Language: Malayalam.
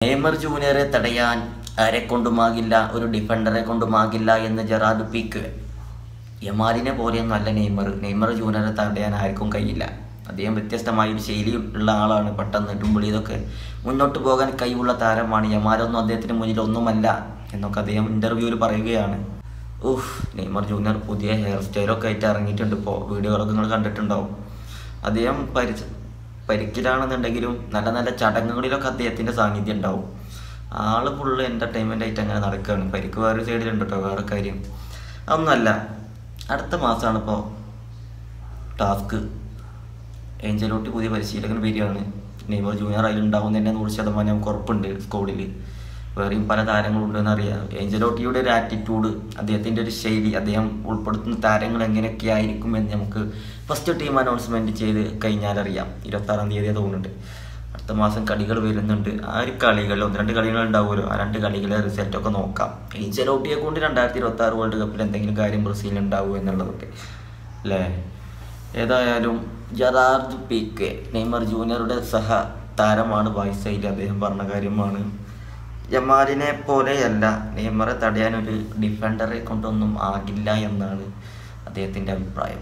നെയ്മർ ജൂനിയറെ തടയാൻ ആരെക്കൊണ്ടുമാകില്ല, ഒരു ഡിഫൻഡറെ കൊണ്ടുമാകില്ല എന്ന് ജെറാർഡ് പീക്ക്. യമാലിനെ പോലെയൊന്നല്ല നെയ്മർ ജൂനിയറെ തടയാൻ ആർക്കും കഴിയില്ല. അദ്ദേഹം വ്യത്യസ്തമായൊരു ശൈലി ഉള്ള ആളാണ്. പെട്ടെന്ന് ഡുംബിളി ഇതൊക്കെ മുന്നോട്ട് പോകാൻ കഴിവുള്ള താരമാണ്. യമാലൊന്നും അദ്ദേഹത്തിന് മുന്നിൽ ഒന്നുമല്ല എന്നൊക്കെ അദ്ദേഹം ഇൻ്റർവ്യൂവിൽ പറയുകയാണ്. നെയ്മർ ജൂനിയർ പുതിയ ഹെയർ സ്റ്റൈലൊക്കെ ആയിട്ട് ഇറങ്ങിയിട്ടുണ്ട്. ഇപ്പോൾ വീഡിയോകളൊക്കെ നിങ്ങൾ കണ്ടിട്ടുണ്ടാവും. അദ്ദേഹം പരിക്കിലാണെന്നുണ്ടെങ്കിലും നല്ല നല്ല ചടങ്ങുകളിലൊക്കെ അദ്ദേഹത്തിൻ്റെ സാന്നിധ്യം ഉണ്ടാവും. ആള് ഫുള്ള് എൻ്റർടൈൻമെൻ്റ് ആയിട്ട് അങ്ങനെ നടക്കുകയാണ്. പരിക്ക് വേറെ സൈഡിലുണ്ട് കേട്ടോ, വേറെ കാര്യം അതൊന്നുമല്ല. അടുത്ത മാസമാണ് ഇപ്പോൾ ടാസ്ക്. ഏഞ്ചലോട്ടി പുതിയ പരിശീലകൻ വരികയാണ്. നെയ്മർ ജൂനിയർ അതിലുണ്ടാവും തന്നെ 100% നമുക്ക് ഉറപ്പുണ്ട്. സ്കോഡിൽ വേറെയും പല താരങ്ങളുണ്ടെന്ന് അറിയാം. ഏഞ്ചലോട്ടിയുടെ ഒരു ആറ്റിറ്റ്യൂഡ്, അദ്ദേഹത്തിൻ്റെ ഒരു ശൈലി, അദ്ദേഹം ഉൾപ്പെടുത്തുന്ന താരങ്ങൾ എങ്ങനെയൊക്കെ ആയിരിക്കും എന്ന് നമുക്ക് ഫസ്റ്റ് ടീം അനൗൺസ്മെൻറ്റ് ചെയ്ത് കഴിഞ്ഞാലറിയാം. 26-ാം തീയതി തോന്നുന്നുണ്ട്. അടുത്ത മാസം കളികൾ വരുന്നുണ്ട്. ആ ഒരു കളികൾ 1-2 കളികൾ ഉണ്ടാവുമല്ലോ. ആ 2 കളികളെ റിസൾട്ടൊക്കെ നോക്കാം. ഏഞ്ചലോട്ടിയെ കൊണ്ട് 2026 വേൾഡ് കപ്പിൽ എന്തെങ്കിലും കാര്യം ബ്രസീലിൽ ഉണ്ടാവുമോ എന്നുള്ളതൊക്കെ അല്ലേ. ഏതായാലും ജെറാർഡ് പീക്കെ നെയ്മർ ജൂനിയറുടെ സഹ താരമാണ്. വയസ്സായിട്ട് അദ്ദേഹം പറഞ്ഞ കാര്യമാണ്. യമാലിനെ പോലെയല്ല, നെയ്മറെ തടയാൻ ഒരു ഡിഫൻഡറെ കൊണ്ടൊന്നും ആകില്ല എന്നാണ് അദ്ദേഹത്തിൻ്റെ അഭിപ്രായം.